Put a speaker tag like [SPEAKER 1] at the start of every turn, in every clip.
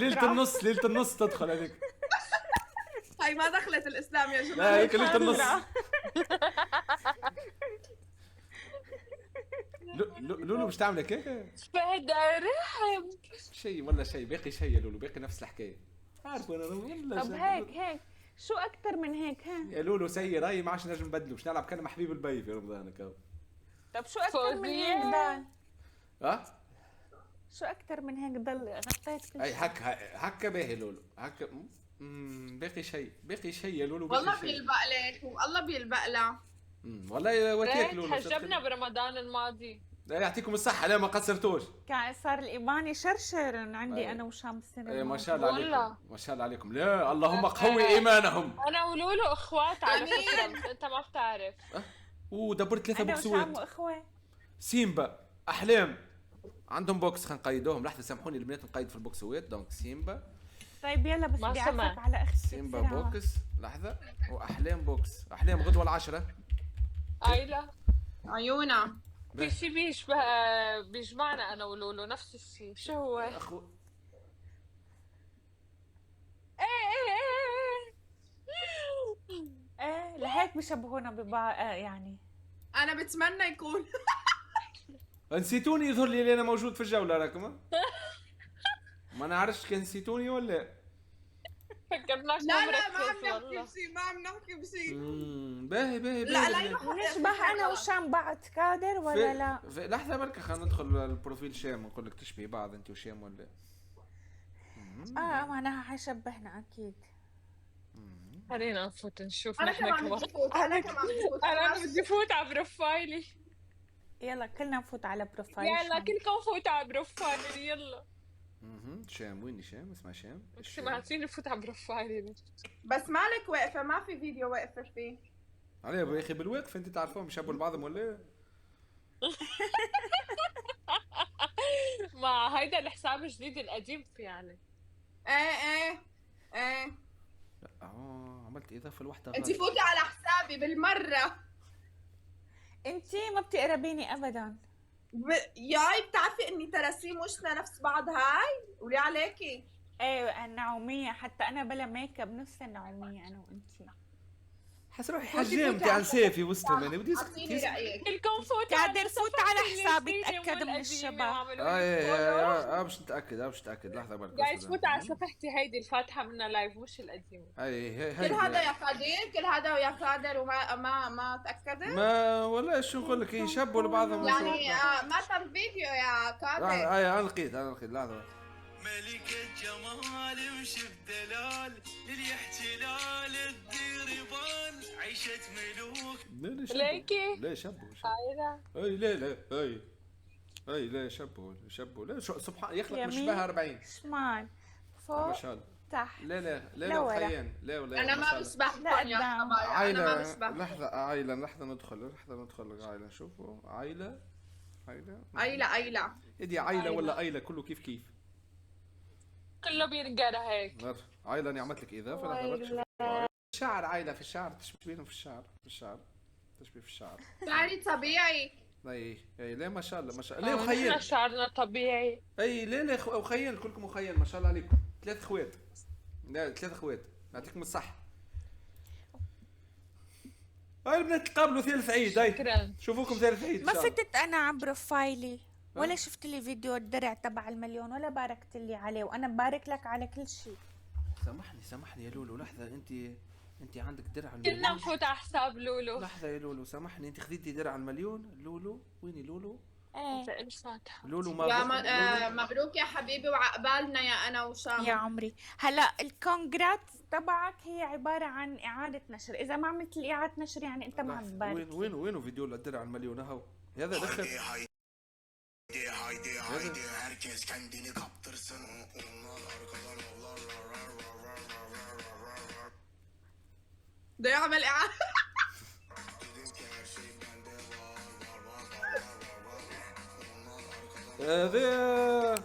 [SPEAKER 1] ليلة النص، ليلة النص تدخل هذيك.
[SPEAKER 2] هاي ما دخلت الاسلام يا
[SPEAKER 1] لا
[SPEAKER 2] جماعه.
[SPEAKER 1] هيك ليلة النص. لولو مش تعمل هيك؟
[SPEAKER 3] فهد رحب
[SPEAKER 1] شيء ولا شيء باقي شيء يا لولو، باقي نفس الحكايه. عارف انا ولا
[SPEAKER 4] طب هيك شو اكثر من هيك ها؟
[SPEAKER 1] يا لولو سيء رايي، ما عادش نجم نبدلو، باش نلعب كلمة حبيب البي في رمضانك اهو.
[SPEAKER 4] طب شو اكثر من هيك ضل؟ شو اكثر من هيك ضل؟ غطيت كل
[SPEAKER 1] اي
[SPEAKER 4] شيء.
[SPEAKER 1] هكا باهي لولو هكا. باقي شيء يا لولو، باقي
[SPEAKER 2] والله
[SPEAKER 1] شيء.
[SPEAKER 2] بيلبق لك والله بيلبق لها.
[SPEAKER 1] والله وتيك لولو.
[SPEAKER 3] حجبنا برمضان الماضي.
[SPEAKER 1] لا يعطيكم الصحة، لا ما قصرتوش.
[SPEAKER 4] كان صار الإيمان يشرشر عندي أنا وشام السنة
[SPEAKER 1] ايه ما
[SPEAKER 4] الماضية.
[SPEAKER 1] شاء الله عليكم،
[SPEAKER 3] والله.
[SPEAKER 1] ما شاء الله عليكم. لا اللهم قوي ايمانهم.
[SPEAKER 3] انا ولولو اخوات على فكره، بس انت ما بتعرف.
[SPEAKER 1] ودبرت 3
[SPEAKER 4] أنا
[SPEAKER 1] بوكسوات.
[SPEAKER 4] وشام وإخوة.
[SPEAKER 1] سيمبا احلام عندهم بوكس، خلينا نقيدوهم. لحظه سامحوني البنات، نقيد في البوكسوات. دونك سيمبا،
[SPEAKER 4] طيب يلا بس
[SPEAKER 3] ما
[SPEAKER 4] بدي
[SPEAKER 3] سمع.
[SPEAKER 4] أعرفك على أختي
[SPEAKER 1] سيمبا
[SPEAKER 4] بسرعة.
[SPEAKER 1] بوكس. لحظه، واحلام بوكس. احلام غدوه العشرة.
[SPEAKER 3] ايلا
[SPEAKER 2] عيونا
[SPEAKER 3] في شيء بيجمعنا انا ولولو، نفس الشيء. شو هو؟
[SPEAKER 1] اخو
[SPEAKER 4] إيه لهيك بشبهونا ببعض يعني.
[SPEAKER 2] انا بتمنى يكون.
[SPEAKER 1] نسيتوني، يظهر لي اللي انا موجود في الجوله راكم. ما نعرفش كان نسيتوني ولا.
[SPEAKER 3] فكرناك
[SPEAKER 2] لا
[SPEAKER 3] ما
[SPEAKER 2] لا ما عم
[SPEAKER 3] مركز
[SPEAKER 2] نحكي
[SPEAKER 3] والله.
[SPEAKER 2] بشيء، ما عم نحكي بشيء.
[SPEAKER 1] باهي باهي
[SPEAKER 2] لا لا
[SPEAKER 1] باهي.
[SPEAKER 2] يروح
[SPEAKER 4] نشبه أنا وشام بعض كادر ولا لا؟
[SPEAKER 1] في لحظه بركه، خلينا ندخل البروفيل شام نقول لك تشبهي بعض انت وشام ولا.
[SPEAKER 4] معناها حيشبهنا أكيد.
[SPEAKER 3] خلينا نفوت نشوف
[SPEAKER 2] انا
[SPEAKER 3] نحن
[SPEAKER 2] كمان
[SPEAKER 3] كمان.
[SPEAKER 2] بدي فوت، انا كمان بدي فوت.
[SPEAKER 3] انا بدي فوت على بروفايلي.
[SPEAKER 4] يلا كلنا نفوت على بروفايل
[SPEAKER 3] يلا
[SPEAKER 4] شام.
[SPEAKER 3] كلكم فوتوا على بروفايلي يلا.
[SPEAKER 1] شام ويني شام؟ اسمها شام.
[SPEAKER 3] سمعتيني نفوت على بروفايلي.
[SPEAKER 2] بس مالك واقفه؟ ما في فيديو واقفه فيه.
[SPEAKER 1] عليه يا اخي بالواقف انت تعرفوهم يشبهوا لبعضهم ولا؟
[SPEAKER 3] ما هيدا الحساب الجديد القديم يعني.
[SPEAKER 2] ايه
[SPEAKER 1] عملت اضافه لوحده
[SPEAKER 2] انت
[SPEAKER 1] غلط.
[SPEAKER 2] فوتي على حسابي بالمره.
[SPEAKER 4] انتي ما بتقربيني أبدا.
[SPEAKER 2] ياي بتعرفي اني تراسيم وشنا نفس بعض هاي؟ قولي عليكي.
[SPEAKER 4] ايه النعومية، حتى أنا بلا ميك اب نفس النعومية أنا وأنتي.
[SPEAKER 1] حس روحي حجمتي عن سيفي وسطهم يعني بدي
[SPEAKER 2] اعطيني رايك.
[SPEAKER 3] كلكم فوتوا
[SPEAKER 4] قادر فوت على حسابي اتأكد من الشباب.
[SPEAKER 1] باش نتاكد لحظه بركه.
[SPEAKER 3] جايز فوت على صفحتي هيدي الفاتحه منها لايف مش القديمه.
[SPEAKER 1] هي
[SPEAKER 2] كل هذا يا قادر، كل هذا ويا قادر وما ما تاكدت؟
[SPEAKER 1] ما ولا شو نقول لك، يشبهوا لبعضهم.
[SPEAKER 2] يعني ما تم فيديو يا قادر.
[SPEAKER 1] انا لقيت لحظه.
[SPEAKER 5] ملكة جمال مش بدلال، اللي يحكي لا للدير يبان، عيشة ملوك.
[SPEAKER 3] ليكي
[SPEAKER 1] لا شبهوا
[SPEAKER 3] هايدا
[SPEAKER 1] اي لا اي لا شبهوا لا سبحان يخلق
[SPEAKER 4] يمين.
[SPEAKER 1] مشبه 40
[SPEAKER 4] شمال فوق
[SPEAKER 1] ما شاء الله.
[SPEAKER 4] تحت.
[SPEAKER 1] لا وخيان لا ولا
[SPEAKER 2] انا ما بسبح
[SPEAKER 4] لا
[SPEAKER 2] لكم يا
[SPEAKER 4] قدام.
[SPEAKER 2] حبايب، انا ما
[SPEAKER 1] عايلة.
[SPEAKER 2] بسبح.
[SPEAKER 1] لحظة ندخل عايلة. شوفوا عايلة
[SPEAKER 2] ايلا
[SPEAKER 1] ادي عايلة ولا ايلة كله كيف
[SPEAKER 3] كله بينقرا هيك.
[SPEAKER 1] عايلة اني عملت لك اضافة. لحظة بركة. شعر عايلة في الشعر، تشبيههم في الشعر تشبيه في الشعر.
[SPEAKER 2] شعري طبيعي.
[SPEAKER 1] اي لا ما شاء الله لا
[SPEAKER 3] نحن
[SPEAKER 1] وخيان.
[SPEAKER 3] شعرنا طبيعي.
[SPEAKER 1] اي لا وخيان كلكم وخيان ما شاء الله عليكم. 3 اخوات. لا 3 اخوات يعطيكم الصحة. هاي البنات تقابلوا ثالث عيد. هاي
[SPEAKER 3] شكرا.
[SPEAKER 1] شوفوكم ثالث عيد
[SPEAKER 4] ما فتت أنا على بروفايلي ولا شفت لي فيديو الدرع تبع المليون ولا باركت لي عليه، وأنا ببارك لك على كل شيء.
[SPEAKER 1] سامحني يا لولو. لحظة انت عندك درع
[SPEAKER 3] كلنا
[SPEAKER 1] المليون.
[SPEAKER 3] نفوت على حساب لولو.
[SPEAKER 1] لحظة يا لولو سامحني، انت خذيتي درع المليون. لولو ويني لولو؟
[SPEAKER 4] ايه
[SPEAKER 3] الفاتحه.
[SPEAKER 1] لولو
[SPEAKER 2] يا مبروك يا حبيبي وعقبالنا يا انا وشام.
[SPEAKER 4] يا عمري. هلا الكونجرات تبعك هي عبارة عن إعادة نشر، إذا ما عملت لي إعادة نشر يعني أنت ما عم تبارك.
[SPEAKER 1] وين فيديو الدرع المليون اهو. هذا دخل.
[SPEAKER 5] Haydi herkes kendini kaptırsın. Onlar arkadan
[SPEAKER 2] بده يعمل اعاده.
[SPEAKER 1] هذا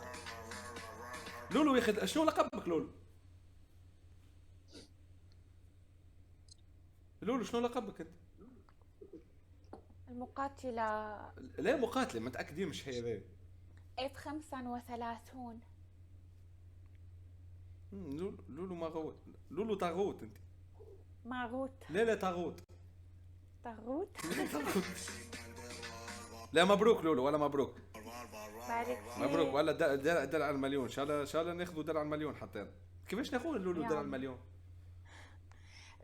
[SPEAKER 1] لولو ياخذ شنو لقبك لولو شنو لقبك انت؟
[SPEAKER 4] المقاتلة
[SPEAKER 1] لا مقاتلة متأكدين مش هي ذا.
[SPEAKER 4] F35.
[SPEAKER 1] لولو مغوت، لولو طاغوت انت.
[SPEAKER 4] ماغوت.
[SPEAKER 1] لا طاغوت.
[SPEAKER 4] طاغوت.
[SPEAKER 1] لا مبروك لولو، ولا مبروك.
[SPEAKER 4] بارك
[SPEAKER 1] مبروك،
[SPEAKER 4] فيك.
[SPEAKER 1] ولا درع المليون. ان شاء الله ناخذوا درع المليون حتى. كيفاش ناخذ لولو
[SPEAKER 4] يا
[SPEAKER 1] درع
[SPEAKER 4] عم.
[SPEAKER 1] المليون؟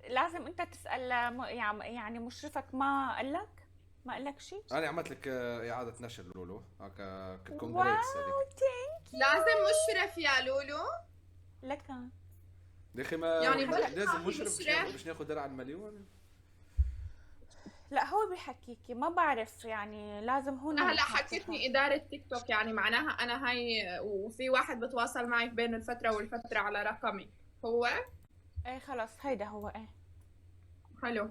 [SPEAKER 4] لازم انت تسأل يعني مشرفك ما قال لك؟ ما قال لك شيء؟
[SPEAKER 1] انا عملت لك اعاده نشر لولو هكا
[SPEAKER 4] واو
[SPEAKER 1] كونجريتس هذيك.
[SPEAKER 4] ثانك
[SPEAKER 2] لازم مشرف يا لولو.
[SPEAKER 4] لك.
[SPEAKER 1] يا اخي ما
[SPEAKER 2] يعني بلا
[SPEAKER 1] لازم
[SPEAKER 2] حق
[SPEAKER 1] مشرف
[SPEAKER 2] مشرف.
[SPEAKER 1] باش ناخذ درع المليون.
[SPEAKER 4] لا هو بيحكيكي، ما بعرف يعني لازم هون
[SPEAKER 2] انا هلا حكتني اداره تيك توك، يعني معناها انا هاي، وفي واحد بتواصل معي بين الفتره والفتره على رقمي هو.
[SPEAKER 4] ايه خلص هيدا هو ايه.
[SPEAKER 2] حلو.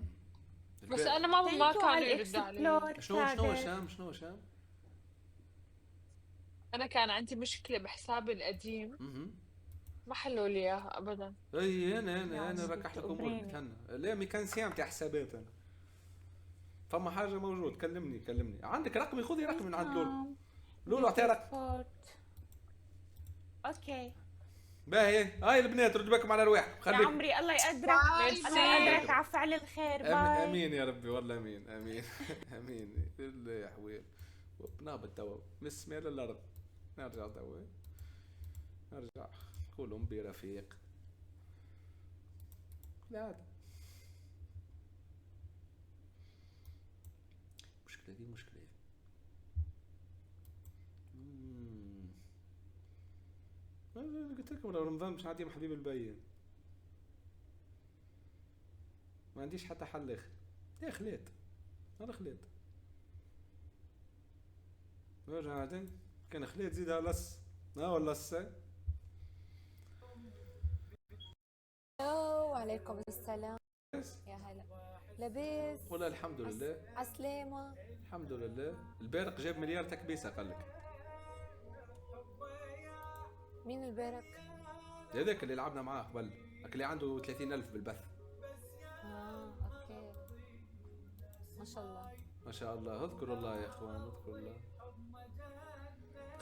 [SPEAKER 3] بس انا ما
[SPEAKER 4] Thank you
[SPEAKER 3] كانوا
[SPEAKER 4] على
[SPEAKER 3] يردوا علي.
[SPEAKER 4] الإكسبلور
[SPEAKER 1] شنو
[SPEAKER 4] كادر.
[SPEAKER 1] هشام؟
[SPEAKER 3] انا كان عندي مشكله بحسابي القديم،
[SPEAKER 1] اها
[SPEAKER 3] ما حلوا لي اياها ابدا.
[SPEAKER 1] اي انا
[SPEAKER 4] يعني
[SPEAKER 1] ركح لك امورك
[SPEAKER 4] تقبريني.
[SPEAKER 1] بتهنى. لا ميكانسيان تاع حسابات انا. فما حاجه موجود، كلمني عندك رقمي، خذي رقمي من عند لولو. لولو اعطيها رقم.
[SPEAKER 4] اوكي
[SPEAKER 1] باهي هاي البنات ردوا بالكم على رواحكم
[SPEAKER 4] يا
[SPEAKER 1] خليك.
[SPEAKER 4] عمري الله يقدرك.
[SPEAKER 2] باي.
[SPEAKER 4] الله يقدرك على فعل الخير. باي.
[SPEAKER 1] امين يا ربي، والله امين امين لله يا حويل. بنهبط توا من السماء للارض. نرجع توا، نرجع كلهم برفيق. لا مشكلة دي مشكلة. قلت لكم لو رمضان مش عادي حبيب البين. ما عنديش حتى حل اخر. يا خليت انا خليت نرجع عادي. كان خليت زيدها لص ولا الساعة.
[SPEAKER 6] وعليكم السلام. يا هلا. لبيس.
[SPEAKER 1] قول الحمد لله.
[SPEAKER 6] عسلامة.
[SPEAKER 1] الحمد لله. البارق جاب مليار تكبيسة قال لك.
[SPEAKER 6] مين البارك؟
[SPEAKER 1] هذاك اللي لعبنا معاه قبل، اللي عنده 30,000 بالبث.
[SPEAKER 6] اوكي. ما شاء الله.
[SPEAKER 1] ما شاء الله. اذكر الله يا اخوان، اذكر الله.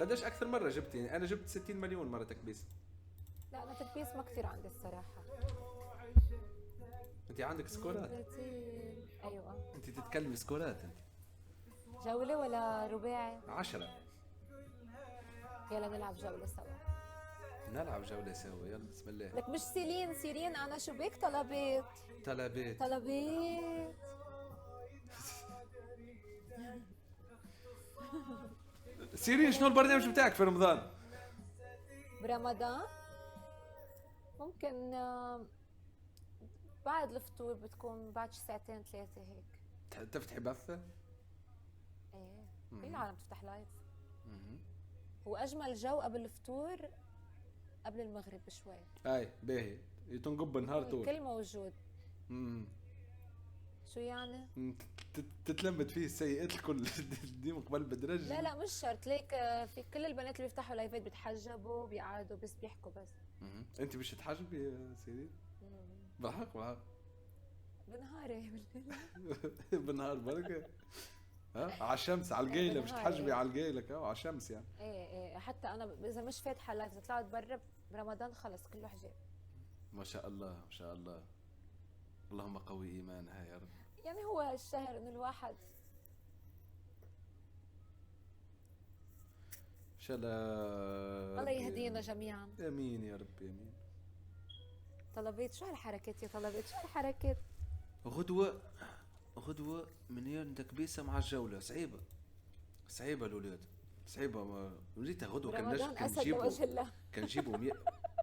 [SPEAKER 1] قداش اكثر مرة جبتي؟ انا جبت 60 مليون مرة تكبيسة.
[SPEAKER 6] لا انا تكبيس ما كثير عندي الصراحة.
[SPEAKER 1] انت عندك سكورات.
[SPEAKER 6] ايوه.
[SPEAKER 1] انت تتكلمي سكورات انت.
[SPEAKER 6] جولة ولا رباعي؟
[SPEAKER 1] 10.
[SPEAKER 6] يلا نلعب جولة سوا.
[SPEAKER 1] نلعب جولة سوا، يلا بسم الله.
[SPEAKER 6] لك مش سيرين انا شو بك طلبت؟
[SPEAKER 1] طلبات. سيرين شنو البرنامج بتاعك في رمضان؟
[SPEAKER 6] برمضان ممكن بعد الفطور بتكون بعد ساعتين 3 هيك.
[SPEAKER 1] تفتحي بثة؟
[SPEAKER 6] ايه كل العالم تفتح لايف. هو اجمل جو قبل الفطور قبل المغرب بشوي.
[SPEAKER 1] اي باهي تنقب النهار طول.
[SPEAKER 6] الكل موجود. شو يعني؟
[SPEAKER 1] تتلمد فيه السيئات الكل ديما قبل بدرج.
[SPEAKER 6] لا مش شرط ليك. في كل البنات اللي بيفتحوا لايفات بيتحجبوا بيقعدوا بس بيحكوا بس.
[SPEAKER 1] انت مش تحجبي يا سيدي؟ بالحق
[SPEAKER 6] بنهاري
[SPEAKER 1] بالنهار بركة. على الشمس على القيلة، مش تحجبي على القيلة على الشمس يعني.
[SPEAKER 6] ايه حتى انا اذا مش فاتحه لايف، اذا طلعت برا برمضان خلص كله حجاب.
[SPEAKER 1] ما شاء الله ما شاء الله. اللهم قوي ايمانها يا رب.
[SPEAKER 6] يعني هو الشهر انه الواحد
[SPEAKER 1] ان شاء الله
[SPEAKER 6] الله يهدينا جميعا.
[SPEAKER 1] امين يا رب امين.
[SPEAKER 6] طلبت شو هالحركات يا طلبت شو هالحركات؟
[SPEAKER 1] غدوة من تكبيسة مع الجولة صعيبة الولاد صعيبة. وليتها غدوة
[SPEAKER 6] رمضان اسد لوجه الله.
[SPEAKER 1] كان نجيبوا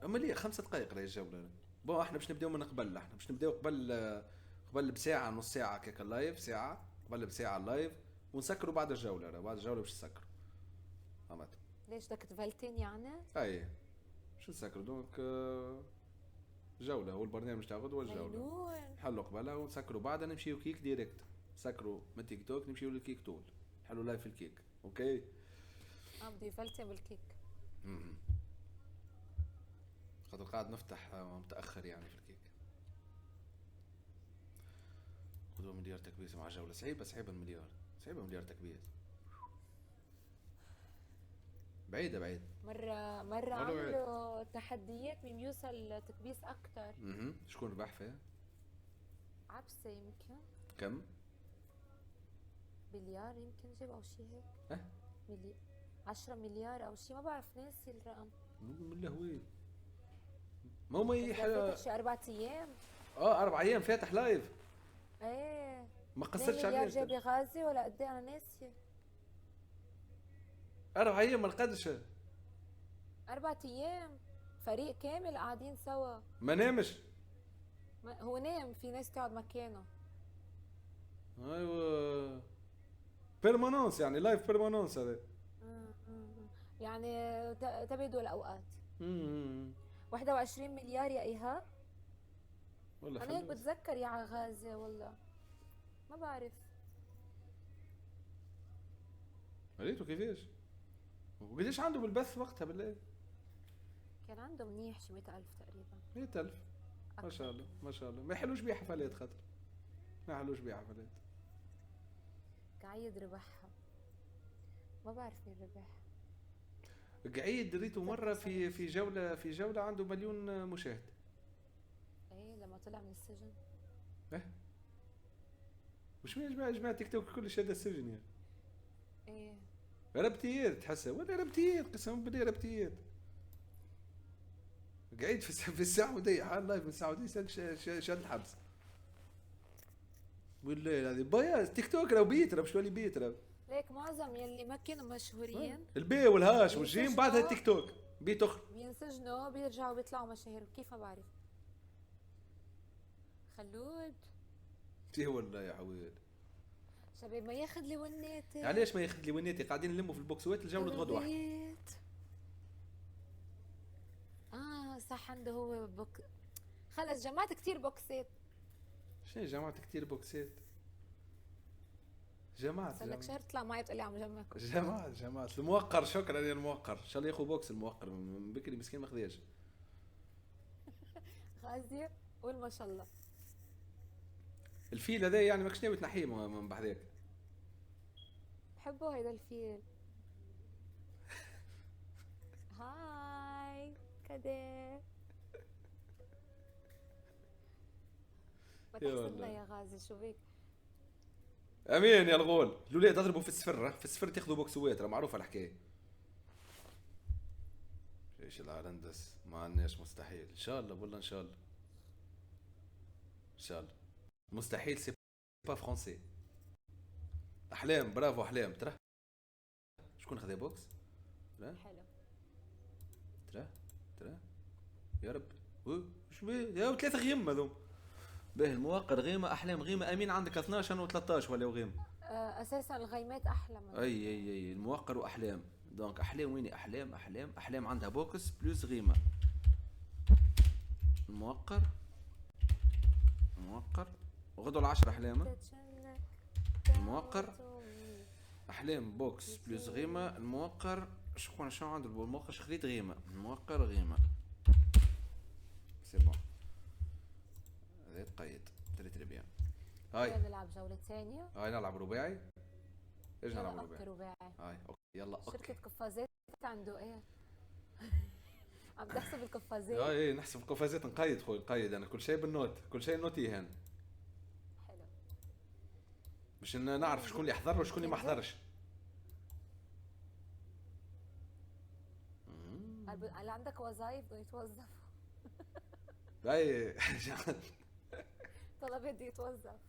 [SPEAKER 1] اما ليه 5 دقائق راهي الجولة. بون احنا باش نبداو من قبل. احنا باش نبداو قبل بساعة نص ساعة كيك اللايف، ساعة قبل بساعة اللايف، ونسكروا بعد الجولة. بعد الجولة باش نسكروا. فهمت؟
[SPEAKER 6] ليش بدك تفلتين يعني؟
[SPEAKER 1] اي شو نسكروا دونك جولة. هو البرنامج تاع غدوة الجولة. نحلوا قبلها ونسكروا بعدها نمشيو كيك ديريكت. نسكروا من تيك توك نمشيو للكيك تول. نحلوا لايف الكيك. اوكي.
[SPEAKER 6] بده يفلتن بالكيك.
[SPEAKER 1] خاطر قاعد نفتح متأخر يعني في الكيك. غدوة مليار تكبيس مع جولة. صعيبة المليار. صعيبة مليار تكبيس. بعيده بعيده.
[SPEAKER 6] مرة
[SPEAKER 1] بعيد.
[SPEAKER 6] عملوا تحديات مين بيوصل تكبيس أكتر.
[SPEAKER 1] شكون ربح فيها؟
[SPEAKER 6] عبسة يمكن.
[SPEAKER 1] كم؟
[SPEAKER 6] بليار يمكن جاب أو شي هيك.
[SPEAKER 1] اه
[SPEAKER 6] 10 مليار أو شي، ما بعرف ناسي الرقم.
[SPEAKER 1] من اللهوي. ما هي
[SPEAKER 6] فاتت شي 4 أيام.
[SPEAKER 1] 4 ايام فاتح لايف.
[SPEAKER 6] ايه
[SPEAKER 1] ما
[SPEAKER 6] 2
[SPEAKER 1] قصرتش
[SPEAKER 6] مليار
[SPEAKER 1] عليه.
[SPEAKER 6] جابي غازي ولا قد ايه أنا ناسية.
[SPEAKER 1] 4 ايام ما نقدش.
[SPEAKER 6] 4 أيام فريق كامل قاعدين سوا.
[SPEAKER 1] ما نامش.
[SPEAKER 6] هو نام، في ناس تقعد مكانه.
[SPEAKER 1] ايوه بيرمانونس يعني لايف بيرمانونس هذا.
[SPEAKER 6] يعني تبدو الأوقات.
[SPEAKER 1] امم
[SPEAKER 6] 21 مليار يا إيهاب.
[SPEAKER 1] والله
[SPEAKER 6] أنا هيك
[SPEAKER 1] فلوس.
[SPEAKER 6] بتذكر يا غازي والله ما بعرف.
[SPEAKER 1] قريته كيفاش؟ وقديش عنده بالبث وقتها بالليل؟
[SPEAKER 6] كان عنده منيح شي 100,000 تقريبا.
[SPEAKER 1] 100,000 ما شاء الله ما شاء الله. ما يحلوش بيه حفلات خاطر ما يحلوش بيه حفلات.
[SPEAKER 6] قعيد ربحها، ما بعرف مين ربح.
[SPEAKER 1] قعيد ريته مره في جوله عنده 1,000,000 مشاهد.
[SPEAKER 6] ايه لما طلع من السجن.
[SPEAKER 1] وش من جماعه تيك توك كل شيء هذا السجن يعني.
[SPEAKER 6] ايه
[SPEAKER 1] ربتيات تحسها ولا ربتيات قسما بالله ربتيات. قعيد في الساعه ودي حال لايف من الساعه ودي شاد الحبس. بالليل هذه بايا تيك توك لو بيترا مش ولي بيترا.
[SPEAKER 6] ليك معظم يلي ما كانوا مشهورين
[SPEAKER 1] البي والهاش والجيم بعدها التيك توك بيت اخرى.
[SPEAKER 6] بينسجنوا بيرجعوا بيطلعوا مشاهير. كيف ما بعرف. خلود
[SPEAKER 1] ايه والله يا حويل.
[SPEAKER 6] شباب ما ياخذ لي وناتي.
[SPEAKER 1] علاش ما ياخذ لي ونيتي قاعدين نلموا في البوكسوات لجولة غدوة واحدة.
[SPEAKER 6] صح عنده هو خلص جمعت كتير بوكسات.
[SPEAKER 1] شنو جمعت كتير بوكسات؟ جمعت
[SPEAKER 6] لك شهر تطلع معي تقول لي عم جمع.
[SPEAKER 1] جمعت الموقر. شكرا يا الموقر. ان شاء الله ياخذ بوكس الموقر من بكري مسكين ما خذاش.
[SPEAKER 6] غازي قول ما شاء الله.
[SPEAKER 1] الفيل هذا يعني ماكش ناوي تنحيه من بعدك.
[SPEAKER 6] بحبه هيدا الفيل. هاي كده ما تحسدنا يا غازي شو بيك.
[SPEAKER 1] امين يا الغول. الاولاد اضربوا في السفره في السفر تاخذوا بوكسوات معروفه الحكايه. ايش العرندس ما عندناش مستحيل. ان شاء الله والله ان شاء الله ان شاء الله. مستحيل سي با فرونسي. احلام برافو احلام. ترى شكون خذا بوكس؟ ترى
[SPEAKER 6] حلو
[SPEAKER 1] ترى يا رب. وش بيه يا 3 غيم هذوم. باهي المواقر غيمه احلام غيمه امين عندك 12 انا و13 ولا غيم.
[SPEAKER 6] اساسا الغيمات احلى من
[SPEAKER 1] اي المواقر واحلام. دونك احلام ويني احلام عندها بوكس بلوس غيمه. الموقر وغدوا 10 احلام. الموقر احلام بوكس بلوس غيمه. الموقر شنو عنده الموقر خذيت غيمه. الموقر غيمه سي بون. هذا تقيد 3 بيان. هاي
[SPEAKER 6] نلعب جولة ثانية.
[SPEAKER 1] هاي نلعب رباعي. ايش نلعب
[SPEAKER 6] رباعي؟
[SPEAKER 1] هاي اوكي يلا اوكي.
[SPEAKER 6] شركة قفازات عنده ايه؟ عم تحسب القفازات؟
[SPEAKER 1] اي نحسب القفازات. نقيد خوي نقيد انا كل شيء بالنوت. كل شيء نوتي هان.
[SPEAKER 6] حلو
[SPEAKER 1] باش نعرف شكون اللي حضر وشكون اللي ما حضرش.
[SPEAKER 6] هلا عندك وظايف بده يتوظف.
[SPEAKER 1] اي
[SPEAKER 6] طلبات بده يتوظف.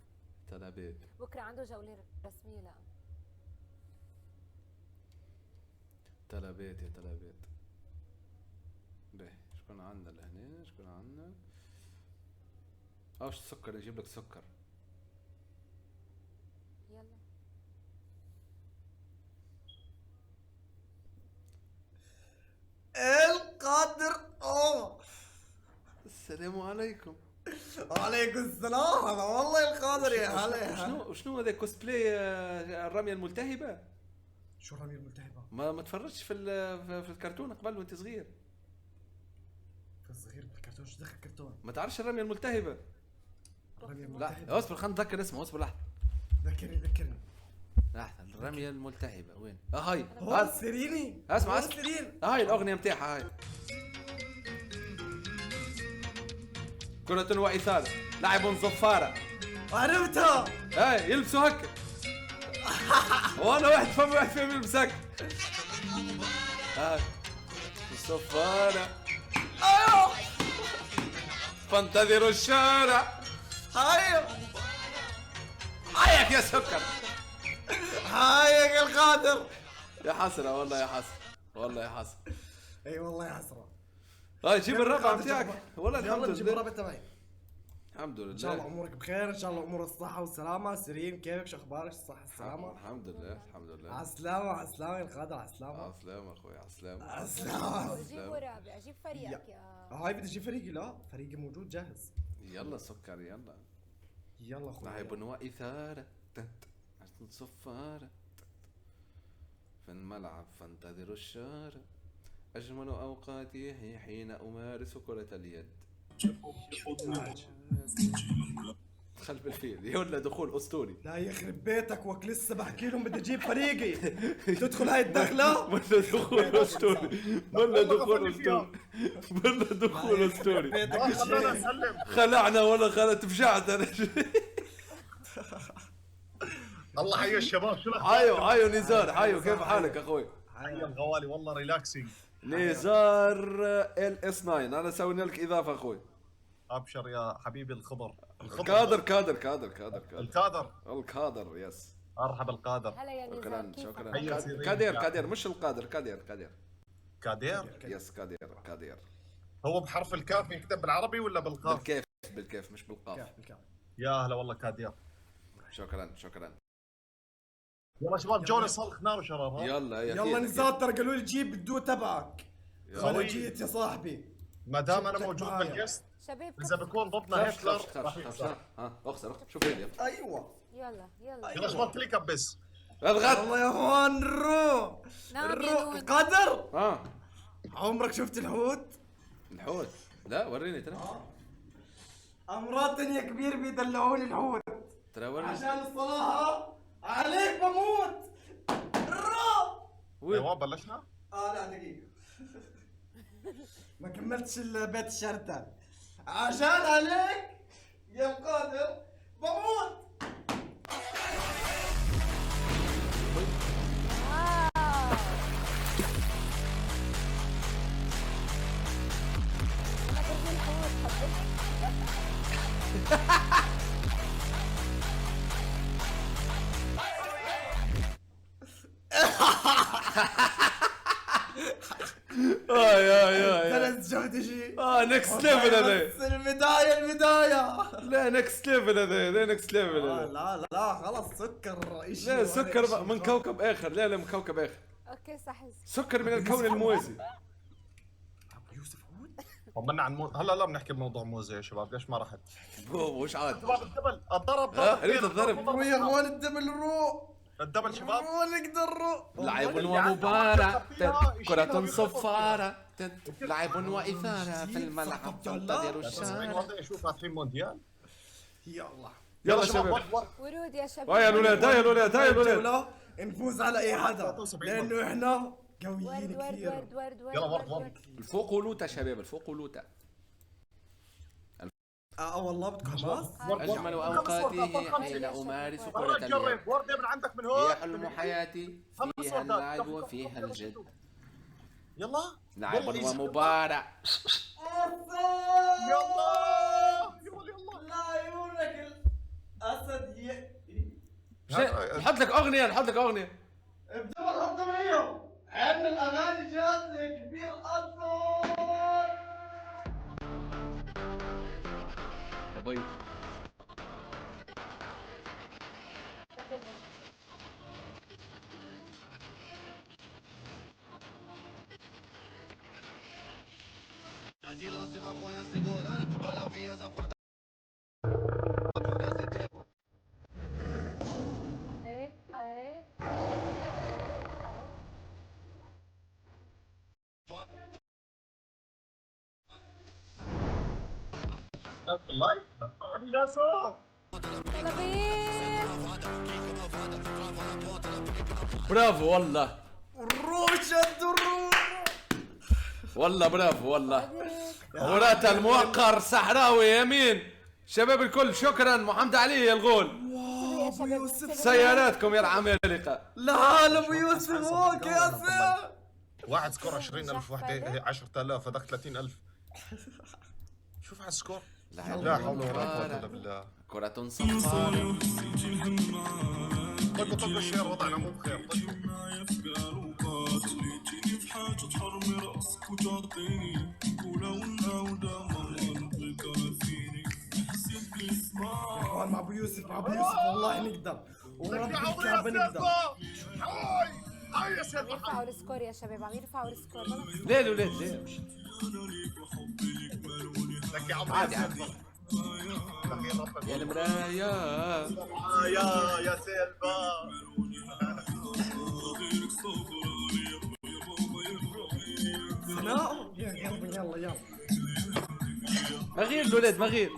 [SPEAKER 1] طلبات
[SPEAKER 6] بكره عنده جولة رسمية. لا
[SPEAKER 1] طلبات يا طلبات. باهي شكون عندنا لهنا؟ شكون عندنا؟ واش السكر نجيب لك سكر.
[SPEAKER 6] يلا
[SPEAKER 7] القادر.
[SPEAKER 1] السلام عليكم.
[SPEAKER 7] وعليكم السلام. هلا والله القادر يا هلا.
[SPEAKER 1] شنو هذا كوسبلاي الرمية الملتهبة؟
[SPEAKER 7] شو الرمية الملتهبة؟
[SPEAKER 1] ما تفرجتش في الكرتون قبل وانت صغير؟
[SPEAKER 7] في الصغير بالكرتون شو دخل كرتون؟
[SPEAKER 1] ما تعرفش الرمية الملتهبة؟
[SPEAKER 7] الرمية الملتهبة.
[SPEAKER 1] لا اصبر خلينا نتذكر اسمه. اصبر لحظة.
[SPEAKER 7] ذكرني.
[SPEAKER 1] لحظة الرمية الملتهبة وين؟ هاي
[SPEAKER 7] هو سيريني
[SPEAKER 1] اسمع
[SPEAKER 7] هو
[SPEAKER 1] اسمع
[SPEAKER 7] سيرين.
[SPEAKER 1] هاي الأغنية متاعها هاي. كرة وإثارة لاعب صفارة.
[SPEAKER 7] عرفتها.
[SPEAKER 1] هاي يلبسوا هكا. وانا واحد فيهم يلبس هكا. هاي الصفارة.
[SPEAKER 7] ايوه
[SPEAKER 1] فانتظروا الشارع.
[SPEAKER 7] ايوه
[SPEAKER 1] هيك يا سكر.
[SPEAKER 7] هايك القادر.
[SPEAKER 1] يا حسرة والله يا حسرة والله يا حسرة.
[SPEAKER 7] اي والله يا حسره.
[SPEAKER 1] هاي جيب
[SPEAKER 7] يلا
[SPEAKER 1] الرقم
[SPEAKER 7] خالد،
[SPEAKER 1] تاعك
[SPEAKER 7] جيب
[SPEAKER 1] والله
[SPEAKER 7] يلا
[SPEAKER 1] الحمد
[SPEAKER 7] نجيب
[SPEAKER 1] لله.
[SPEAKER 7] الرابط تبعي.
[SPEAKER 1] الحمد
[SPEAKER 7] ان شاء الله
[SPEAKER 1] لله
[SPEAKER 7] امورك بخير، ان شاء الله امور الصحه والسلامه. سيرين كيفك، شو اخبارك؟ صحه السلامه.
[SPEAKER 1] الحمد لله الحمد
[SPEAKER 7] على
[SPEAKER 1] لله.
[SPEAKER 7] السلامه على السلامه يا القادر، على السلامه.
[SPEAKER 1] عسلامة اخوي عسلامة.
[SPEAKER 7] على السلامه.
[SPEAKER 6] جيبوا رابع، جيب فريقك يا
[SPEAKER 7] هاي بدي اجيب فريقي. لا فريقي موجود جاهز.
[SPEAKER 1] يلا سكر يلا.
[SPEAKER 7] يلا اخوي.
[SPEAKER 1] لاعب وإثارة صفارة في الملعب فانتظروا الشارع. أجمل أوقاتي حين أمارس كرة اليد. دخل بالفيل يا ولا دخول أسطوري.
[SPEAKER 7] لا يخرب بيتك وك لسه بحكي لهم بدي اجيب فريقي. تدخل هاي الدخله.
[SPEAKER 1] ولا دخول أسطوري ولا دخول أسطوري ولا دخول أسطوري.
[SPEAKER 7] بيتك الشيء.
[SPEAKER 1] خلعنا ولا خلت فجعت أنا.
[SPEAKER 8] الله حي الشباب، شو
[SPEAKER 1] حيو نزار حيو كيف حالك أخوي؟
[SPEAKER 8] حي الغوالي والله ريلاكسينج.
[SPEAKER 1] نزار ال اس 9 أنا سوينا لك إضافة أخوي.
[SPEAKER 8] ابشر يا حبيبي الخضر.
[SPEAKER 1] كادر الكادر يس.
[SPEAKER 8] ارحب القادر.
[SPEAKER 6] هلا يا
[SPEAKER 1] شكرا
[SPEAKER 6] نزار،
[SPEAKER 1] شكرا
[SPEAKER 8] هيا سيرين.
[SPEAKER 1] كادر مش القادر كادر
[SPEAKER 8] كادير.
[SPEAKER 1] يس كادر
[SPEAKER 8] هو بحرف الكاف يكتب بالعربي ولا بالقاف؟
[SPEAKER 1] بالكيف مش بالقاف.
[SPEAKER 8] يا هلا والله كادير.
[SPEAKER 1] شكرا
[SPEAKER 8] يلا شباب جونا صلخ نار وشرار. ها
[SPEAKER 1] يلا
[SPEAKER 7] يلا نزار ترى قالوا لي جيب الدو تبعك.
[SPEAKER 1] يلا.
[SPEAKER 7] انا جيت يا صاحبي.
[SPEAKER 8] ما دام انا
[SPEAKER 7] شفتك
[SPEAKER 8] موجود
[SPEAKER 7] معايا.
[SPEAKER 8] بالجست،
[SPEAKER 6] شباب
[SPEAKER 8] اذا بكون ضدنا هتلر راح
[SPEAKER 1] خفش
[SPEAKER 8] يخسر.
[SPEAKER 1] ها اخسر شوف هيدي
[SPEAKER 7] ايوه
[SPEAKER 6] يلا يلا
[SPEAKER 8] يلا شباب كليك اب بس.
[SPEAKER 1] اضغط.
[SPEAKER 7] والله يا اخوان نروح.
[SPEAKER 6] نعم يا
[SPEAKER 7] نروح
[SPEAKER 6] نود.
[SPEAKER 7] القدر.
[SPEAKER 1] ها
[SPEAKER 7] عمرك شفت الحوت؟
[SPEAKER 1] الحوت لا وريني ترى
[SPEAKER 7] امرات يا كبير بيدلعوني الحوت.
[SPEAKER 1] ترى وريني.
[SPEAKER 7] عشان الصراحه عليك بموت. الروح.
[SPEAKER 8] ايوه بلشنا.
[SPEAKER 7] لا دقيقه. ما كملتش البيت الشرطة. عشان عليك يا القادر بموت.
[SPEAKER 6] انا برجي الحوت
[SPEAKER 1] يا
[SPEAKER 7] ثلاث شفت شيء.
[SPEAKER 1] نكست ليفل هذا.
[SPEAKER 7] بس البداية.
[SPEAKER 1] لا نكست ليفل هذا نكست ليفل
[SPEAKER 7] لا خلاص سكر إشي.
[SPEAKER 1] لا سكر من كوكب اخر. لا من كوكب اخر.
[SPEAKER 6] اوكي صح.
[SPEAKER 1] سكر من الكون الموازي.
[SPEAKER 7] يوسف هون.
[SPEAKER 8] طمنا عن هلا لا بنحكي بموضوع موزه يا شباب، ليش ما رحت؟
[SPEAKER 1] وش عاد
[SPEAKER 8] شباب الدبل الضرب
[SPEAKER 1] اريد الضرب.
[SPEAKER 7] يا اخوان الدبل الروح.
[SPEAKER 8] الدبل شباب.
[SPEAKER 7] نقدر روح.
[SPEAKER 1] لعب ومباراة كرة صفارة لعب وإثارة في الملعب تنتظر الشارع.
[SPEAKER 8] شوف فاتحين مونديال.
[SPEAKER 1] يلا شباب.
[SPEAKER 6] ورود يا شباب.
[SPEAKER 1] هيا الولاد
[SPEAKER 7] الجولة نفوز على اي حدا لانه احنا قويين
[SPEAKER 6] ورد
[SPEAKER 7] كثير.
[SPEAKER 6] ورد ورد ورد
[SPEAKER 8] يلا ورد
[SPEAKER 6] ورد
[SPEAKER 8] ورد.
[SPEAKER 1] الفوق ولوتا شباب الفوق ولوتا.
[SPEAKER 7] والله بدكم حماس.
[SPEAKER 1] أجمل أوقاتي حين أمارس كرة
[SPEAKER 8] ورد
[SPEAKER 1] اليد.
[SPEAKER 8] جرب ورد من عندك من
[SPEAKER 1] هي
[SPEAKER 8] هون.
[SPEAKER 1] حلم حياتي فيها اللعب وفيها الجد.
[SPEAKER 8] يلا
[SPEAKER 1] لعب ومباراة.
[SPEAKER 8] يلا
[SPEAKER 7] لا عيونك الاسد
[SPEAKER 1] نحط لك أغنية
[SPEAKER 7] بدون الخطوية. عندنا الاغاني جاهزة كبير اصلا.
[SPEAKER 8] اللايف الناس
[SPEAKER 6] يلا بيس.
[SPEAKER 1] برافو والله،
[SPEAKER 7] شد الروح.
[SPEAKER 1] والله برافو والله. كرة الموقر صحراوي يمين. شباب الكل شكرا. محمد علي يا الغول.
[SPEAKER 7] ابو يوسف
[SPEAKER 1] سياراتكم يا العمالقة.
[SPEAKER 7] لا ابو يوسف هوك يا سيف.
[SPEAKER 8] واحد سكور 20,000، واحدة 10,000، هذاك 30,000. شوف على السكور. لا حول ولا قوة الا بالله.
[SPEAKER 1] كرة صفارة.
[SPEAKER 8] طقوا الشير، وضعنا مو بخير.
[SPEAKER 7] يا اخوان مع ابو يوسف، مع ابو يوسف والله نقدر، ورب الكعبه نقدر.
[SPEAKER 8] هاي يا سيد
[SPEAKER 6] عم يرفعوا السكور يا شباب، عم يرفعوا السكور.
[SPEAKER 1] ليه الولاد ليه؟
[SPEAKER 8] لك يا عمري.
[SPEAKER 1] عادي عادي. يا المراية
[SPEAKER 8] يا سيلفا.
[SPEAKER 7] لا يلا يلا.
[SPEAKER 1] مغير الولاد مغير.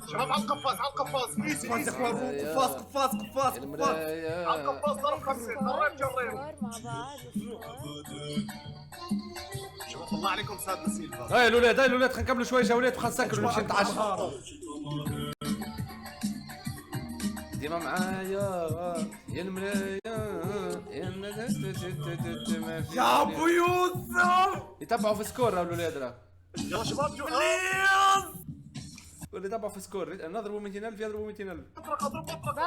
[SPEAKER 8] شباب على القفاز، على القفاز. ايزي
[SPEAKER 7] قفاز يا اخوان، قفاز قفاز قفاز قفاز.
[SPEAKER 1] المراية.
[SPEAKER 8] على القفاز. ضرب 5 ضرب جرين.
[SPEAKER 6] مع بعض.
[SPEAKER 8] شباب الله عليكم سادنا سيلفا.
[SPEAKER 1] هاي الولاد هاي الولاد، خلينا نكملوا شوي جولات وخلينا نسكروا نمشي نتعشى. ديما معايا يا المراية يا
[SPEAKER 7] يا ابو يوسف
[SPEAKER 1] يتبعوا في سكور راه الولاد راه.
[SPEAKER 8] يلا شباب
[SPEAKER 7] بليز.
[SPEAKER 1] واللي يتبعوا في سكور نضربوا 200,000 يضربوا 200,000.
[SPEAKER 8] اطرق اضرب اطرق.
[SPEAKER 6] باي.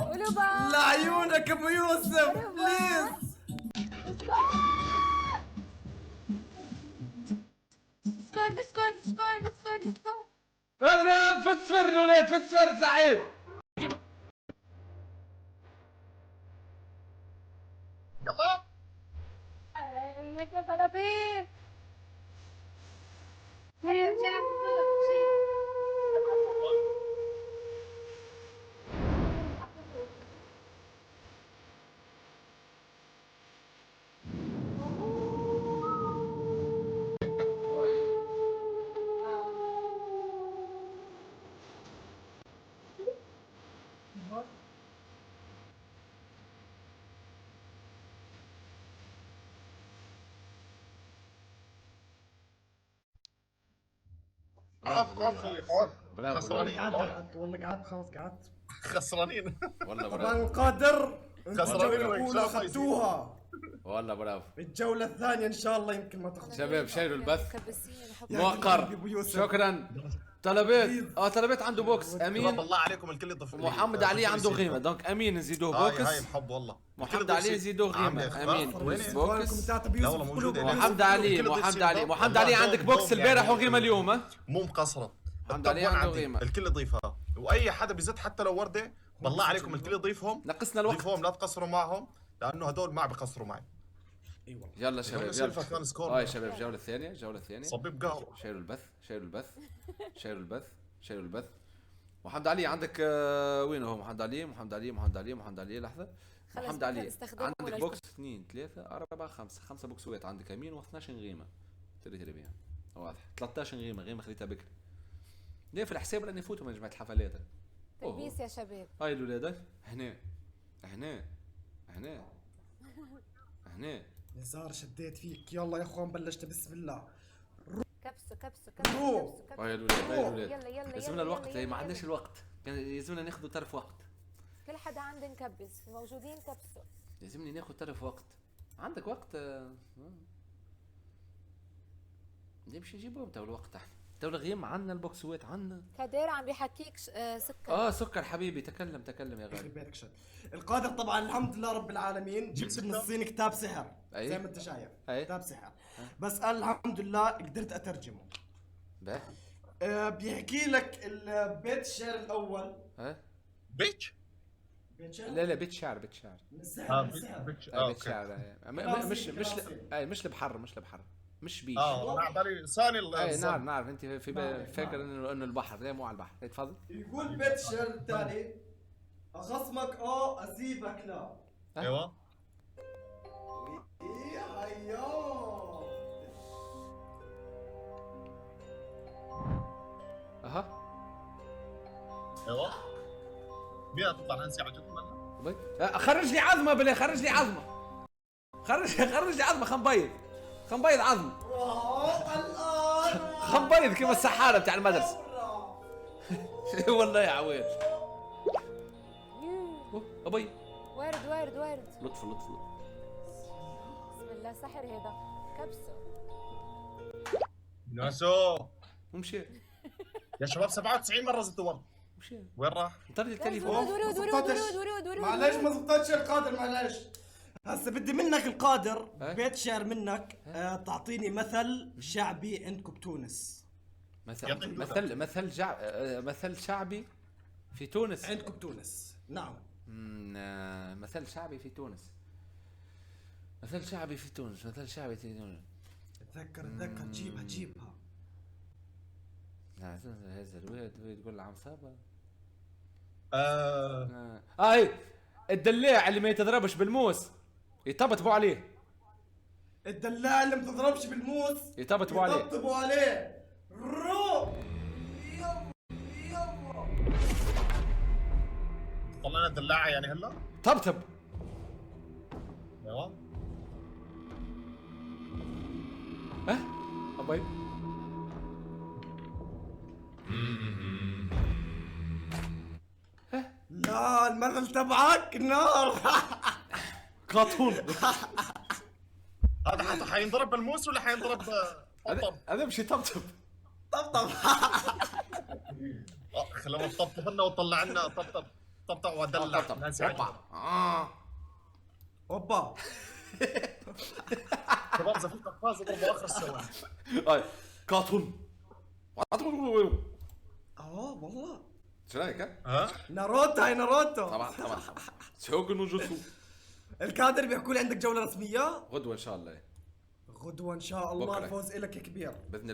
[SPEAKER 6] قولوا باي.
[SPEAKER 7] لعيونك ابو يوسف بليز.
[SPEAKER 1] في الصفر الولاد، في الصفر سعيد.
[SPEAKER 8] يلا خسرانين
[SPEAKER 7] والله قعدت خلاص قعدت.
[SPEAKER 8] خسرانين
[SPEAKER 1] والله
[SPEAKER 7] طبعا
[SPEAKER 1] برافو
[SPEAKER 7] القادر.
[SPEAKER 8] خسرانين
[SPEAKER 7] الجولة الأولى أخذتوها،
[SPEAKER 1] والله برافو.
[SPEAKER 7] الجولة الثانية إن شاء الله يمكن ما تاخذوها.
[SPEAKER 1] شباب شيلوا البث.
[SPEAKER 6] مكبسين حب.
[SPEAKER 1] موقر
[SPEAKER 7] أبو يوسف.
[SPEAKER 1] شكرا. طلبات طلبات عنده بوكس
[SPEAKER 8] شباب
[SPEAKER 1] امين.
[SPEAKER 8] الله عليكم الكل يضيف لي.
[SPEAKER 1] محمد علي عنده غيمه دونك امين نزيدوه
[SPEAKER 8] هاي
[SPEAKER 1] بوكس.
[SPEAKER 8] محب والله.
[SPEAKER 1] محمد علي نزيدوه غيمه امين بوكس.
[SPEAKER 8] لا والله موجودة.
[SPEAKER 1] محمد علي محمد علي عندك بوكس البارح وغيمه اليوم. ها
[SPEAKER 8] مو مقصرة.
[SPEAKER 1] محمد علي عنده غيمه.
[SPEAKER 8] الكل يضيفها، واي حدا بيزت حتى لو ورده بالله عليكم الكل يضيفهم.
[SPEAKER 1] نقصنا الوقت.
[SPEAKER 8] ضيفوهم لا تقصروا معهم لانه هدول ما بيقصروا معي.
[SPEAKER 1] يلا شباب
[SPEAKER 8] سيلفا كان سكور.
[SPEAKER 1] هاي شباب جوله ثانيه جوله ثانيه.
[SPEAKER 8] صبيب قهوه.
[SPEAKER 1] شيلوا البث شيلوا البث شيلوا البث شيلوا البث. محمد علي عندك وين هو محمد علي؟ محمد علي محمد علي محمد علي لحظه.
[SPEAKER 6] خلص
[SPEAKER 1] محمد
[SPEAKER 6] بدنا
[SPEAKER 1] علي
[SPEAKER 6] نستخدمه
[SPEAKER 1] عندك بوكس 2 3 4 5 بوكسوات عندك يمين و12 غيمه. تري بيها واضح. 13 غيمه خليتها بكري. ليه في الحساب راني فوتوا من جماعه الحفلات.
[SPEAKER 6] تلبيس يا شباب.
[SPEAKER 1] هاي الولاد هنا هنا هنا هنا.
[SPEAKER 7] نزار شديت فيك. يلا يا اخوان بلشت بسم الله.
[SPEAKER 6] كبسوا كبسوا كبسوا
[SPEAKER 7] روح.
[SPEAKER 6] كبسوا
[SPEAKER 1] هاي الولاد هاي الولاد.
[SPEAKER 6] يلا يلا
[SPEAKER 1] يلزمنا الوقت. هي ما
[SPEAKER 6] يلا.
[SPEAKER 1] عندناش الوقت. كان يلزمنا ناخذ طرف وقت.
[SPEAKER 6] كل حدا عنده نكبس، موجودين كبسوا.
[SPEAKER 1] لازمني ناخذ طرف وقت. عندك وقت؟ نمشي نجيبهم تو الوقت. احنا تو الغيم عندنا البوكسوات عندنا.
[SPEAKER 6] كدير عم بيحكيك سكر.
[SPEAKER 1] سكر حبيبي. تكلم يا غالي.
[SPEAKER 7] يخرب بيتك شد. القادر طبعا الحمد لله رب العالمين جبت من الصين كتاب سحر.
[SPEAKER 1] أي.
[SPEAKER 7] زي ما انت شايف
[SPEAKER 1] أي.
[SPEAKER 7] كتاب سحر. بس الحمد لله قدرت اترجمه.
[SPEAKER 1] به
[SPEAKER 7] بيحكي لك البيت الشعر الاول.
[SPEAKER 1] ها
[SPEAKER 8] بيتش.
[SPEAKER 7] بيت شعر
[SPEAKER 1] لا بيت شعر
[SPEAKER 7] من السحر من السحر.
[SPEAKER 1] بيت
[SPEAKER 8] اوكي.
[SPEAKER 1] شعر. مش البحر مش بيش.
[SPEAKER 8] انا على بالي ثاني
[SPEAKER 1] اي نعرف انت في فاكر انه البحر. لا مو على البحر. تفضل.
[SPEAKER 7] يقول بيت الشعر التالي: اخصمك اسيبك لا.
[SPEAKER 8] ايوه.
[SPEAKER 7] ايه هيا.
[SPEAKER 8] ايوه مين تطلع لها ساعه جد منها؟
[SPEAKER 1] طيب. خرج لي عظمه بالله، خرج لي عظمه، خرج لي عظمه، خم بيض عظمه، خم بيض كيما السحاره بتاع المدرسه. والله يا عويل. ابي
[SPEAKER 6] وارد
[SPEAKER 1] لطف.
[SPEAKER 6] بسم الله سحر هذا كبسه.
[SPEAKER 8] ناسو
[SPEAKER 1] ومشي
[SPEAKER 8] يا شباب 97 مره زدت ورد. وين راح؟
[SPEAKER 1] طرد التليفون.
[SPEAKER 6] ورود
[SPEAKER 7] معلش ما زبطتش القادر معلش. هسه بدي منك القادر، بيت شعر منك تعطيني مثل شعبي عندكم بتونس.
[SPEAKER 1] مثل شعبي في تونس.
[SPEAKER 7] عندكم بتونس نعم.
[SPEAKER 1] مثل شعبي في تونس.
[SPEAKER 7] اتذكر تجيبها.
[SPEAKER 1] هذا الولد يقول عم صابه. هاي الدلاع اللي ما يتضربش بالموس يطبطبوا عليه.
[SPEAKER 7] الدلاع اللي ما تضربش بالموس
[SPEAKER 1] يطبطبوا عليه.
[SPEAKER 7] يطبطبوا عليه. رو
[SPEAKER 8] طلعنا الدلاعه يعني هلا؟
[SPEAKER 1] طبطب.
[SPEAKER 8] ايوه
[SPEAKER 1] ابي
[SPEAKER 7] لا المثل تبعك نار.
[SPEAKER 1] قاطون.
[SPEAKER 8] هذا حينضرب بالموس ولا حينضرب طبطب؟
[SPEAKER 1] هذا مش طبطب.
[SPEAKER 7] طبطب.
[SPEAKER 8] خلونا نطبطب لنا وطلع لنا طبطب ودلع.
[SPEAKER 7] اوبا
[SPEAKER 8] شباب اذا في قفاز اضربوا اخر الثواني.
[SPEAKER 1] هاي قاطون.
[SPEAKER 7] والله
[SPEAKER 1] ايش رايك؟
[SPEAKER 7] ناروتو.
[SPEAKER 1] طبعا سوق نوجوتسو.
[SPEAKER 7] الكادر بيحكوا لي عندك جولة رسمية
[SPEAKER 1] غدوة ان شاء الله.
[SPEAKER 7] غدوة ان شاء الله.
[SPEAKER 1] بكرة.
[SPEAKER 7] الفوز إلك كبير
[SPEAKER 1] باذن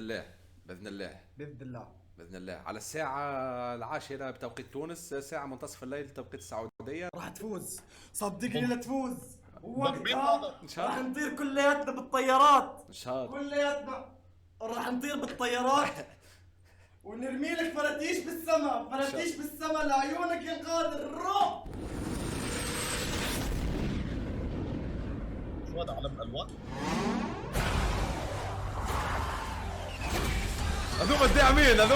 [SPEAKER 1] الله على الساعة 10 بتوقيت تونس، ساعة منتصف الليل بتوقيت السعودية.
[SPEAKER 7] راح تفوز صدقني لا تفوز.
[SPEAKER 8] ضربين
[SPEAKER 7] ووقتها
[SPEAKER 8] هذا.
[SPEAKER 7] راح نطير كلياتنا بالطيارات.
[SPEAKER 1] ان شاء الله.
[SPEAKER 7] كلياتنا راح نطير بالطيارات ونرمي لك فراتيش بالسما لعيونك يا القادر. روح
[SPEAKER 8] شو هذا علم الوان؟
[SPEAKER 1] هذوما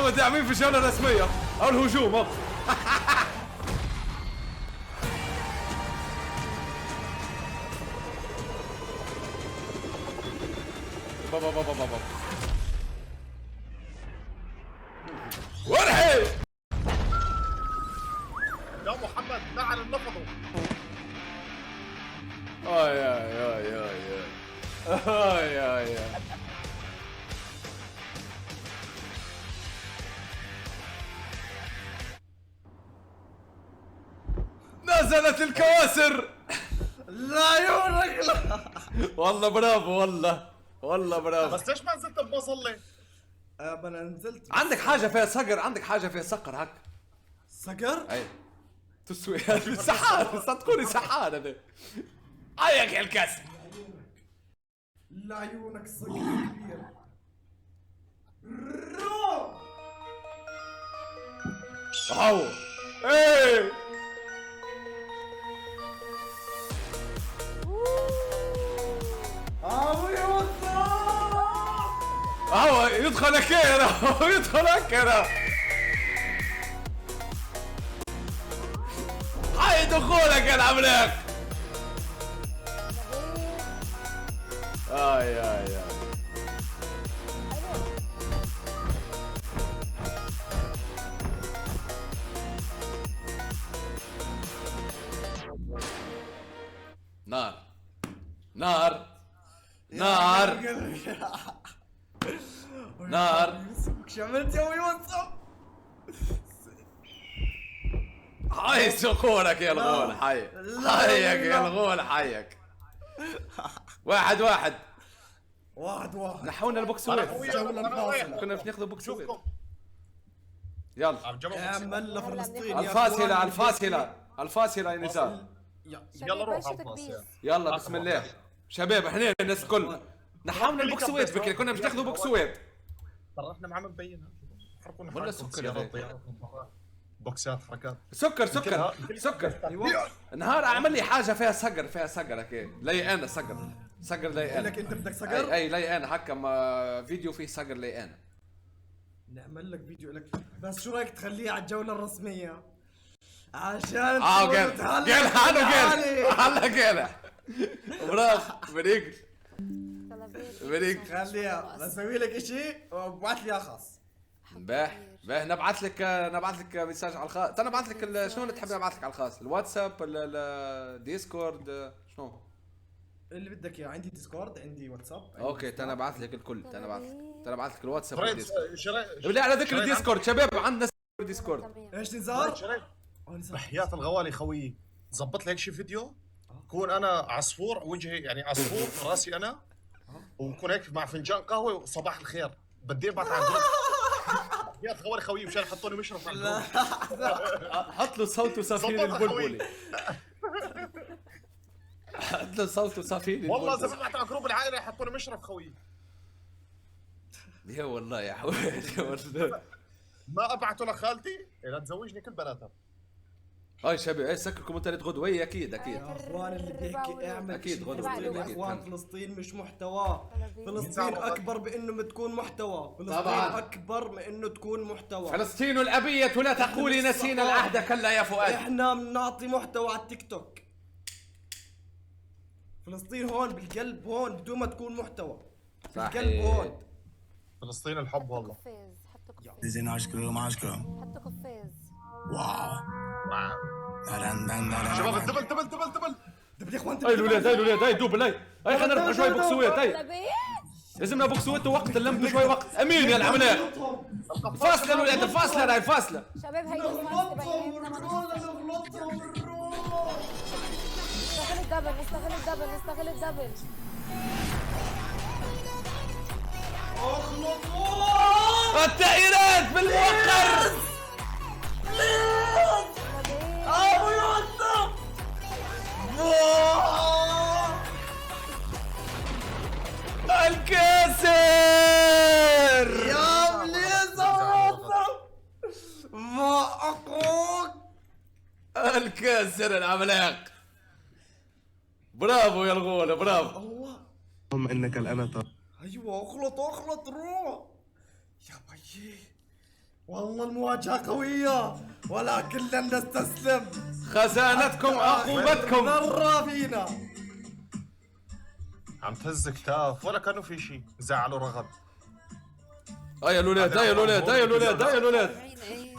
[SPEAKER 1] الداعمين في الجولة الرسمية او الهجوم. بابا ورحي
[SPEAKER 8] يا محمد لعن النفض.
[SPEAKER 1] آي نزلت الكواسر.
[SPEAKER 7] لا عيونك لا.
[SPEAKER 1] والله برافو والله برافو.
[SPEAKER 8] بس ليش ما نزلت بمصلي؟
[SPEAKER 7] انا نزلت.
[SPEAKER 1] عندك حاجة فيها صقر هك.
[SPEAKER 7] صقر؟
[SPEAKER 1] اي تسوي سحار، صدقوني سحار هذا. عيك يا الكاس.
[SPEAKER 7] لا عيونك صقر كبير. روح
[SPEAKER 1] ايه هو يدخل كيرا. هاي دخولك يا العملاق. آي نار.
[SPEAKER 7] شو عملت يا يوسف؟
[SPEAKER 1] هاي سخونك يا الغول. حيك يا الغول حيك. 1-1. نحونا البوكسويت. كنا بناخذ بوكسويت. يلا
[SPEAKER 7] يا ملا فلسطين.
[SPEAKER 1] الفاصلة يا نزار.
[SPEAKER 8] يلا روح عباس.
[SPEAKER 1] يلا بسم الله شباب. احنا الناس الكل نحونا البوكسويت بكري. كنا مش ناخذ بوكسويت.
[SPEAKER 8] ترى احنا ما عم نبينها.
[SPEAKER 1] ولا سكر
[SPEAKER 8] بوكسات حركات
[SPEAKER 1] سكر سكر سكر.
[SPEAKER 7] ايوه
[SPEAKER 1] نهار اعمل لي حاجه فيها صقر، فيها صقر هيك لي انا صقر، صقر لي
[SPEAKER 7] قال
[SPEAKER 1] انا.
[SPEAKER 7] لك انت بدك
[SPEAKER 1] اي
[SPEAKER 7] صقر.
[SPEAKER 1] اي لي انا هكا فيديو فيه صقر لي انا.
[SPEAKER 7] نعمل لك فيديو لك، بس شو رايك تخليه على الجوله الرسميه عشان
[SPEAKER 1] قال
[SPEAKER 7] تقول
[SPEAKER 1] قال حاله قال
[SPEAKER 7] تعالي.
[SPEAKER 1] هلا قال برافو بريق بريق.
[SPEAKER 7] خليها بسوي لك اشي وببعث لي اياه خاص.
[SPEAKER 1] باح نبعث لك مساج على الخاص. انا ابعث لك شنو اللي تحب ابعث لك على الخاص؟ الواتساب الديسكورد شنو؟
[SPEAKER 7] اللي بدك اياه. عندي ديسكورد، عندي واتساب، عندي
[SPEAKER 1] اوكي انا ابعث لك الكل، انا ابعث لك الواتساب
[SPEAKER 8] شريت
[SPEAKER 1] والديسكورد.
[SPEAKER 8] شريت
[SPEAKER 1] بالله على ذكر الديسكورد شباب، عندنا ديسكورد.
[SPEAKER 7] ايش نزار؟
[SPEAKER 8] شريت
[SPEAKER 7] نزار
[SPEAKER 8] بحياة الغوالي خويي، ظبط لي هيك شي فيديو كون انا عصفور وجهي يعني عصفور راسي انا، وكون هيك مع فنجان قهوه وصباح الخير بدي ابعث على الجروب. بحياة الغوالي خويي مشان يحطوني مشرف على الجروب.
[SPEAKER 1] حط له صوت وصافين
[SPEAKER 8] ظبط أخوي.
[SPEAKER 1] البلبلي. حط له صوت وصافين
[SPEAKER 8] والله اذا
[SPEAKER 1] البلبلي.
[SPEAKER 8] ببعث على جروب العائله يحطوني مشرف خويي.
[SPEAKER 1] يا والله يا حويل.
[SPEAKER 8] ما ابعته لخالتي لا تزوجني كل بناتها.
[SPEAKER 1] هاي شباب ايه سكر كومنتات غدوة اكيد اكيد.
[SPEAKER 7] يا اخوان اللي بيحكي اعمل
[SPEAKER 1] أكيد
[SPEAKER 7] شي
[SPEAKER 1] غدوة،
[SPEAKER 7] فلسطين يا
[SPEAKER 1] أكيد.
[SPEAKER 7] اخوان. فلسطين مش محتوى، فلسطين
[SPEAKER 8] يسامحك.
[SPEAKER 7] اكبر بانه تكون محتوى. فلسطين
[SPEAKER 1] طبعاً.
[SPEAKER 7] اكبر من انه تكون محتوى.
[SPEAKER 1] فلسطين الأبية لا تقولي نسينا العهد كلا يا فؤاد.
[SPEAKER 7] احنا بنعطي محتوى على التيك توك. فلسطين هون بالقلب، هون بدون ما تكون محتوى بالقلب
[SPEAKER 1] صحيح.
[SPEAKER 7] هون.
[SPEAKER 8] فلسطين الحب والله.
[SPEAKER 6] قفاز، حطوا قفاز،
[SPEAKER 5] Dizin aşkım aşkım.
[SPEAKER 6] حطوا قفاز.
[SPEAKER 5] Wow.
[SPEAKER 8] واو.
[SPEAKER 5] Daran dan daran.
[SPEAKER 8] شباب الدبل دبل دبل دبل.
[SPEAKER 7] دب يا اخوان
[SPEAKER 1] هاي الولاد هاي الولاد هاي دوبل هاي خلينا نربح شوي بوكسويت هاي.
[SPEAKER 6] لبيب
[SPEAKER 1] لازمنا بوكسويت ووقت نلم شوي وقت. امين يا العملاق. فاصلة الولاد الفاصلة هاي فاصلة.
[SPEAKER 6] شباب هيدي الفاصلة بيناتنا ما نستغل الدبل، نستغل الدبل، نستغل الدبل.
[SPEAKER 1] التأييرات بالموقر. الكاسر
[SPEAKER 7] يا بليزر ما اخوك.
[SPEAKER 1] الكاسر العملاق. برافو يا الغولة برافو.
[SPEAKER 7] الله
[SPEAKER 5] اللهم انك الامة.
[SPEAKER 7] ايوه اخلط روح يا بيي. والله المواجهة قوية ولكن لن نستسلم.
[SPEAKER 1] خزانتكم عقوبتكم.
[SPEAKER 7] مرة فينا.
[SPEAKER 8] عم تهز كتاف ولا كانوا في شيء زعلوا رغد.
[SPEAKER 1] هيا الولاد هيا الولاد هيا الولاد هيا الولاد.
[SPEAKER 6] عين ايه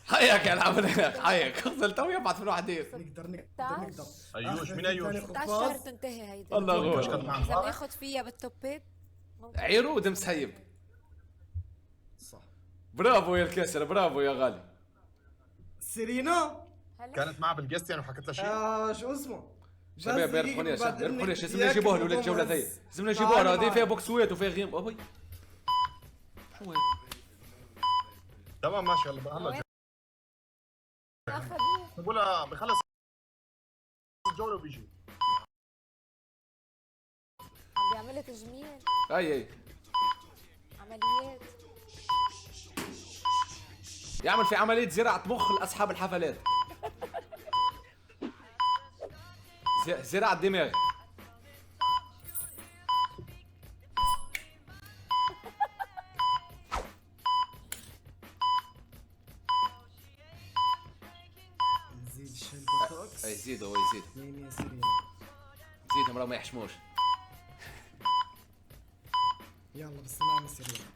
[SPEAKER 1] حياك يا العملاق حياك. خذ تو يبعث من واحد
[SPEAKER 7] نقدر
[SPEAKER 8] ايوش مين ايوش؟
[SPEAKER 6] 16 شهر تنتهي هيدي.
[SPEAKER 1] الله
[SPEAKER 8] مش كانت
[SPEAKER 1] غول.
[SPEAKER 8] مع
[SPEAKER 6] اذا
[SPEAKER 8] امبارح؟
[SPEAKER 6] بناخذ فيها بالتوبات ممكن.
[SPEAKER 1] عيرو ودم سهيب.
[SPEAKER 7] صح.
[SPEAKER 1] برافو يا الكاسر برافو يا غالي.
[SPEAKER 7] سيرينا
[SPEAKER 6] هلا
[SPEAKER 8] كانت معها بالجست يعني وحكت لها شيء؟
[SPEAKER 7] شو اسمه؟
[SPEAKER 1] شباب
[SPEAKER 7] بس
[SPEAKER 1] يربحوني يا
[SPEAKER 7] دقيقة
[SPEAKER 1] شباب
[SPEAKER 7] بعد
[SPEAKER 1] يربحوني يا
[SPEAKER 7] إنك
[SPEAKER 1] شباب. لازمنا نجيبوها الولاد الجولة
[SPEAKER 7] ياكلوا
[SPEAKER 1] ذي.
[SPEAKER 7] بس.
[SPEAKER 1] لازمنا نجيبوها
[SPEAKER 7] تعالوا
[SPEAKER 1] هذه فيها
[SPEAKER 7] معي.
[SPEAKER 1] بوكسويت وفيها غيم. ابوي شو هيك؟
[SPEAKER 8] تمام ماشي هلا هلا
[SPEAKER 6] اخذ
[SPEAKER 8] بقولها بخلص الجولة وبيجي.
[SPEAKER 6] عم بيعمل تجميل
[SPEAKER 1] اي
[SPEAKER 6] عمليات.
[SPEAKER 1] يعمل في عملية زراعة مخ لأصحاب الحفلات. زراعة دماغ.
[SPEAKER 7] نزيد شوي البوتوكس.
[SPEAKER 1] اي زيدوا اي زيد
[SPEAKER 7] مين يا سيرينا؟
[SPEAKER 1] زيدهم راه ما يحشموش.
[SPEAKER 7] يلا بالسلامة سيرينا.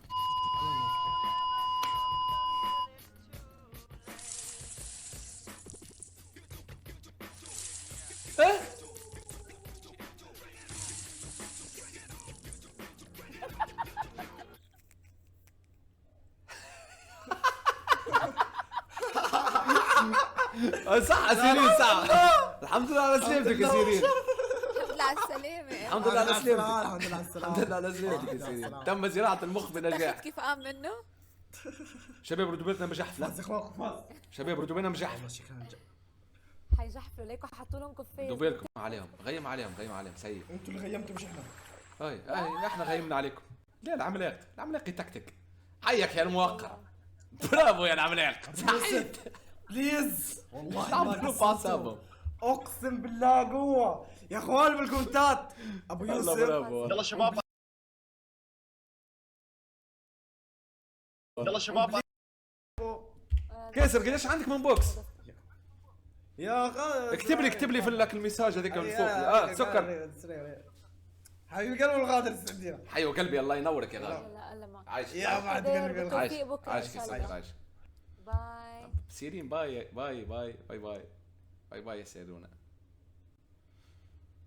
[SPEAKER 1] صح سيرين صح. الحمد لله على سلامتك يا سيرين.
[SPEAKER 6] الحمد لله على السلامة.
[SPEAKER 1] الحمد لله على سلامتك.
[SPEAKER 7] الحمد لله على السلامة.
[SPEAKER 1] الحمد لله على سلامتك يا سيرين. تم زراعة المخ بنجاح.
[SPEAKER 6] شفت كيف قام منه؟
[SPEAKER 1] شباب ردوا بالنا مجحفلة.
[SPEAKER 7] بس يا اخوان قفاز.
[SPEAKER 1] شباب ردوا بالنا مجحفلة.
[SPEAKER 7] والله شكلها
[SPEAKER 6] حيجحفلوا ليكوا حطوا لهم قفاز.
[SPEAKER 1] ردوا بالكم عليهم. غيم عليهم سيء.
[SPEAKER 7] انتوا اللي غيمتوا مش احنا.
[SPEAKER 1] هاي احنا غيمنا عليكم. لا العملاق يتكتك. حيك يا الموقع. برافو يا العملاق.
[SPEAKER 7] يوسف بليز والله ما
[SPEAKER 1] عملوا
[SPEAKER 7] قصرتوا.
[SPEAKER 1] بعصابهم.
[SPEAKER 7] اقسم بالله قوه يا اخوان بالكومنتات ابو
[SPEAKER 1] والله
[SPEAKER 7] يوسف.
[SPEAKER 1] برافو.
[SPEAKER 8] يلا شباب يلا شباب
[SPEAKER 1] كيسر قديش عندك من بوكس؟
[SPEAKER 7] يا اخي
[SPEAKER 1] اكتب لي في لك المساج هذيك من فوق. سكر.
[SPEAKER 7] حبيبي قلب الغادر السعوديه.
[SPEAKER 1] حيو قلبي الله ينورك يا غالي.
[SPEAKER 6] لا الله معك.
[SPEAKER 1] عايش
[SPEAKER 7] يا بعد قلبي الغادر.
[SPEAKER 1] عايش
[SPEAKER 6] بالتوفيق بكره
[SPEAKER 1] عايش
[SPEAKER 6] ان شاء
[SPEAKER 1] كيسر
[SPEAKER 6] الله.
[SPEAKER 1] عايش.
[SPEAKER 6] باي.
[SPEAKER 1] سيرين باي باي باي باي باي باي باي يا سيرونا.